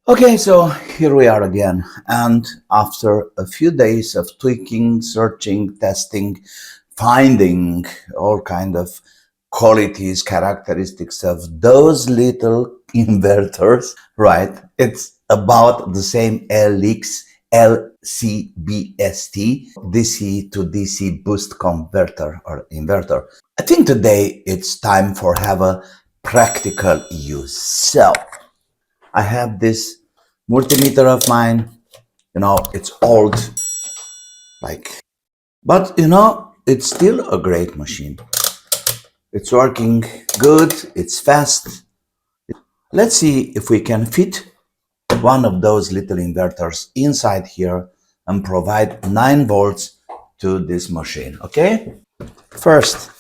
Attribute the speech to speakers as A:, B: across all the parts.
A: Okay, so here we are again, and after a few days of tweaking, searching, testing, finding all kind of qualities, characteristics of those little inverters, right? It's about the same LX LCBST DC to DC boost converter or inverter. I think today it's time for have a practical use. So I have this multimeter of mine, it's old, but it's still a great machine. It's working good, it's fast. Let's see if we can fit one of those little inverters inside here and provide 9 volts to this machine, okay? First,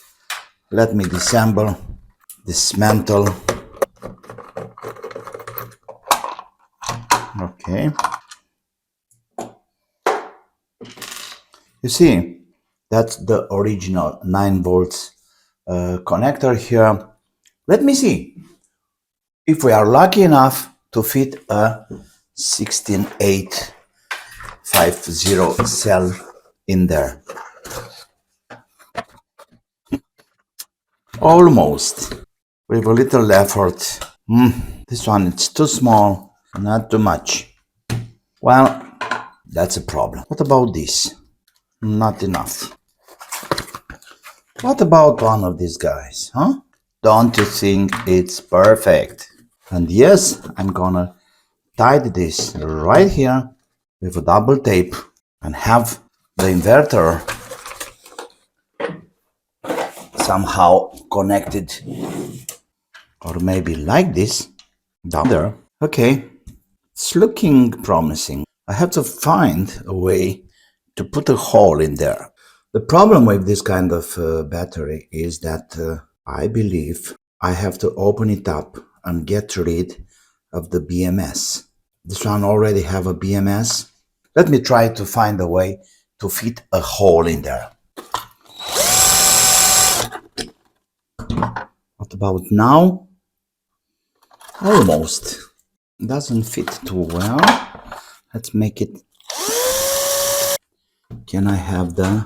A: let me dismantle. Okay. You see, that's the original 9 volts connector here. Let me see if we are lucky enough to fit a 16850 cell in there. Almost. With a little effort. This one, it's too small, not too much. Well, that's a problem. What about this? Not enough. What about one of these guys, huh? Don't you think it's perfect? And yes, I'm gonna tie this right here with a double tape and have the inverter somehow connected, or maybe like this down there. Okay, it's looking promising. I have to find a way to put a hole in there. The problem with this kind of battery is that I believe I have to open it up and get rid of the BMS. This one already have a BMS. Let me try to find a way to fit a hole in there. What about now? Almost. Doesn't fit too well. Let's make it. Can I have the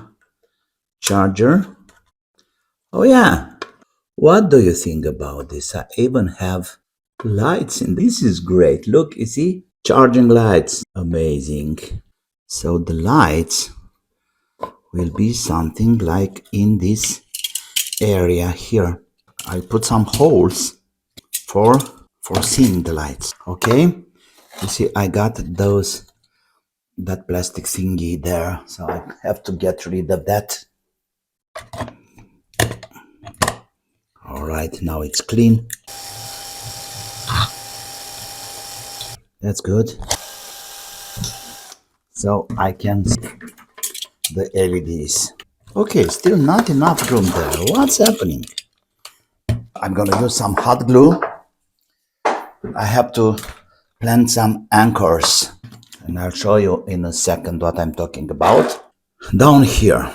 A: charger? Oh yeah. What do you think about this? I even have lights in this. Is great. Look, you see? Charging lights. Amazing. So the lights will be something like in this area here. I put some holes for seeing the lights. Okay? You see, I got that plastic thingy there, so I have to get rid of that. All right, now it's clean. That's good. So I can see the LEDs. Okay, still not enough room there. What's happening? I'm gonna use some hot glue. I have to plant some anchors, and I'll show you in a second what I'm talking about. Down here,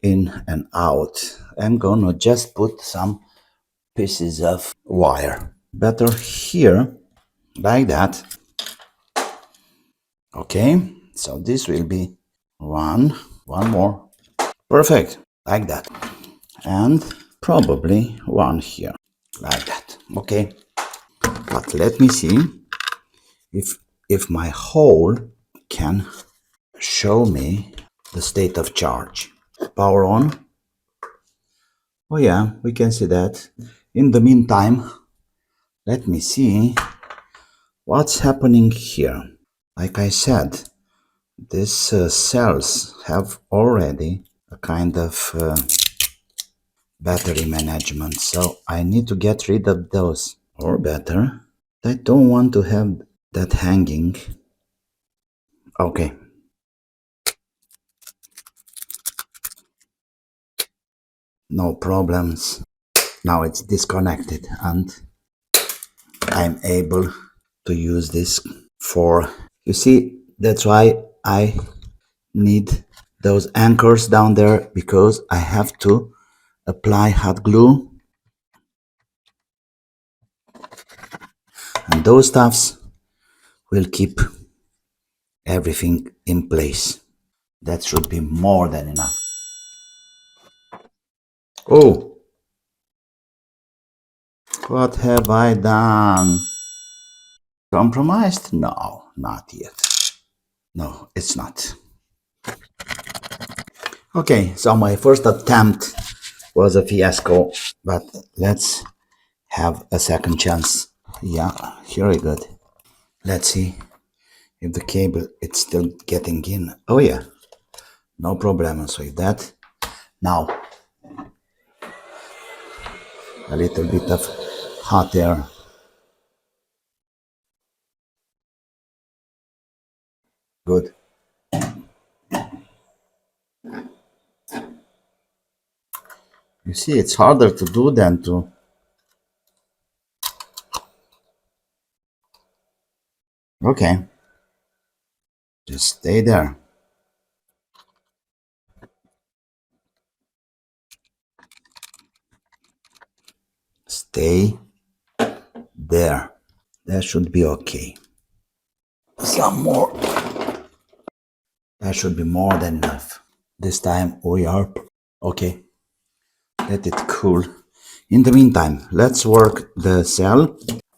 A: in and out, I'm gonna just put some pieces of wire. Better here, like that. Okay, so this will be one more. Perfect, like that. And probably one here, like that. Okay, but let me see if my hole can show me the state of charge. Power on. Oh yeah, we can see that. In the meantime, let me see what's happening here. Like I said, these cells have already a kind of battery management, so I need to get rid of those. Or better, I don't want to have that hanging. Okay. No problems. Now it's disconnected and I'm able to use this for, you see, that's why I need those anchors down there, because I have to apply hot glue, and those stuffs will keep everything in place. That should be more than enough. Oh, what have I done? Compromised? No, not yet. No, it's not. Okay, so my first attempt was a fiasco, but let's have a second chance. Yeah, very good. Let's see if the cable it's still getting in. Oh yeah, no problems with that. Now, a little bit of hot air. Good. You see, it's harder to do than to... Okay, just stay there. Stay there. That should be okay. Some more. That should be more than enough. This time we are... Okay, let it cool. In the meantime, let's work the cell.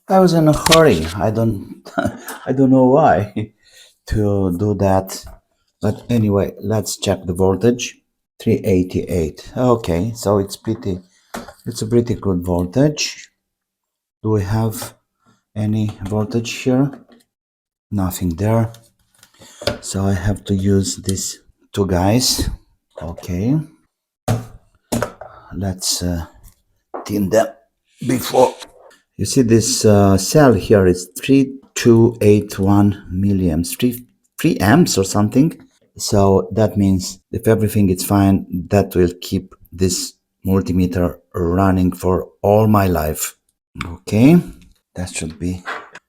A: I was in a hurry. I don't I don't know why to do that. But anyway, let's check the voltage. 388. Okay, so it's a pretty good voltage. Do we have any voltage here? Nothing there. So I have to use these two guys. Okay. Let's thin them before. You see this cell here is 3281 milliamps, 3 amps or something. So that means if everything is fine, that will keep this multimeter running for all my life. Okay, that should be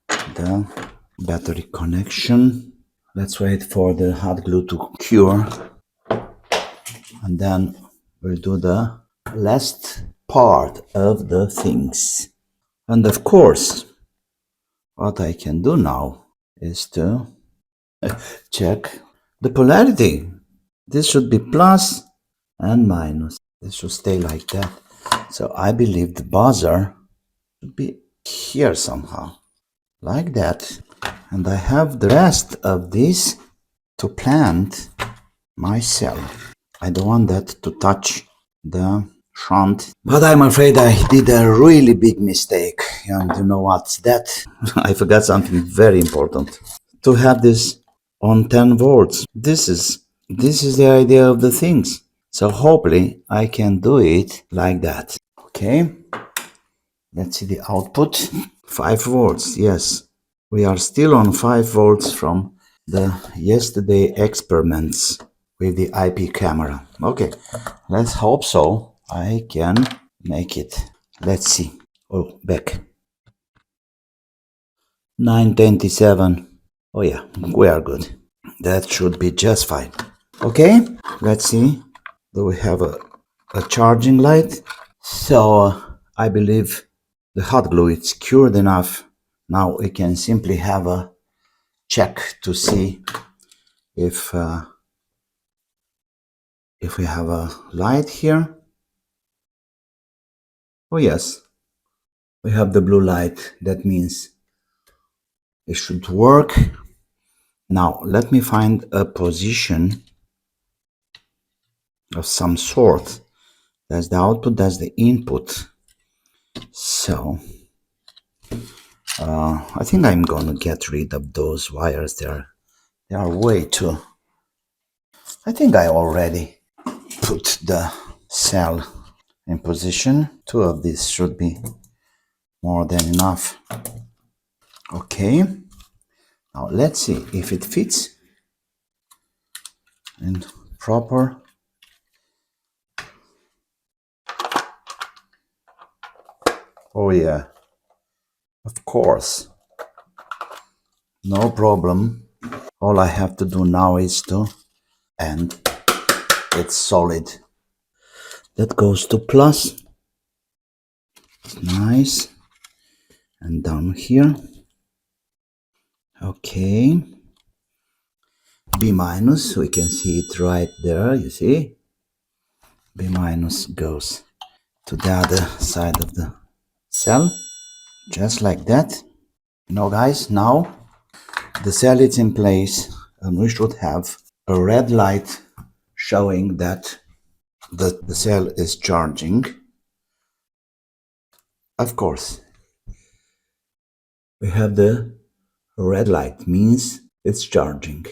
A: the battery connection. Let's wait for the hot glue to cure, and then we'll do the last part of the things. And of course, what I can do now is to check the polarity. This should be plus and minus. This should stay like that. So I believe the buzzer should be here somehow, like that. And I have the rest of this to plant my cell. I don't want that to touch the shunt. But I'm afraid I did a really big mistake. And you know what's that? I forgot something very important. To have this on 10 volts. This is the idea of the things. So hopefully I can do it like that. Okay. Let's see the output. 5 volts. Yes. We are still on 5 volts from the yesterday experiments with the IP camera. Okay. Let's hope so. I can make it. Let's see. Oh, back. 927. Oh yeah, we are good. That should be just fine. Okay, let's see. Do we have a charging light? So I believe the hot glue is cured enough. Now we can simply have a check to see if we have a light here. Oh yes, we have the blue light. That means it should work. Now let me find a position of some sort. That's the output, that's the input. So I think I'm gonna get rid of those wires there. They are way too... I think I already put the cell in position. 2 of these should be more than enough. Okay, now let's see if it fits in proper. Oh yeah, of course, no problem. All I have to do now is to... and it's solid. That goes to plus. It's nice. And down here Okay, B minus, we can see it right there, you see? B minus goes to the other side of the cell, just like that. Now guys, now the cell is in place and we should have a red light showing that the cell is charging. Of course, we have the red light, means it's charging.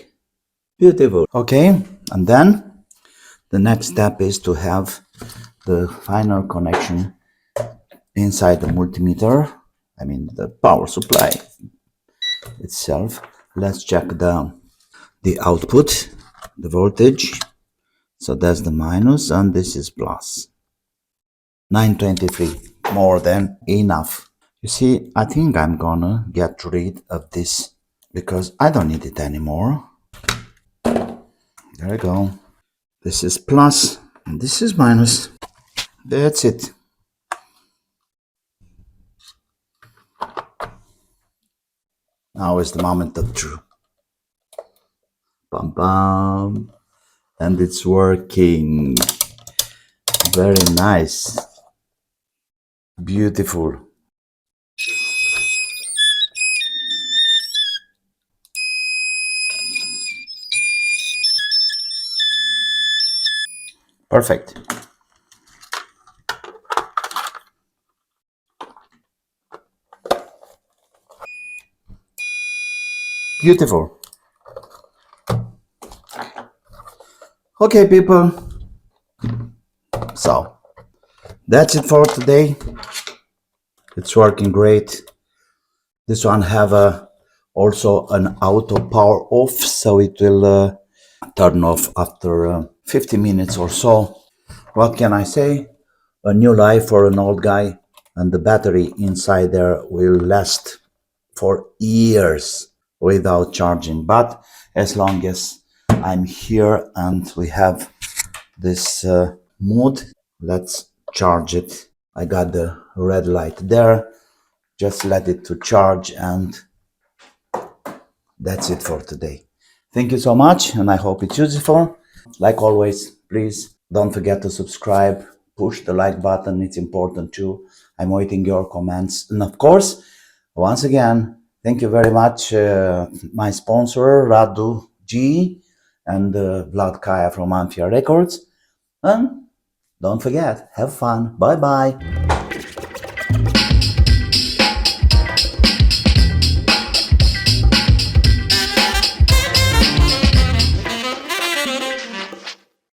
A: Beautiful. Okay, and then the next step is to have the final connection inside the multimeter, I mean the power supply itself. Let's check the output, the voltage. So that's the minus and this is plus. 923, more than enough. You see, I think I'm gonna get rid of this because I don't need it anymore. There we go. This is plus and this is minus. That's it. Now is the moment of truth. Bam bam. And it's working. Very nice. Beautiful. Perfect. Beautiful. Okay, people. So that's it for today. It's working great. This one have also an auto power off, so it will turn off after 50 minutes or so. What can I say? A new life for an old guy, and the battery inside there will last for years without charging. But as long as I'm here and we have this mood, let's charge it. I got the red light there. Just let it to charge, and that's it for today. Thank you so much, and I hope it's useful. Like always, please don't forget to subscribe, push the like button, it's important too. I'm waiting your comments. And of course, once again, thank you very much, my sponsor, Radu G and Vlad Kaya from Amphia Records. And don't forget, have fun. Bye-bye.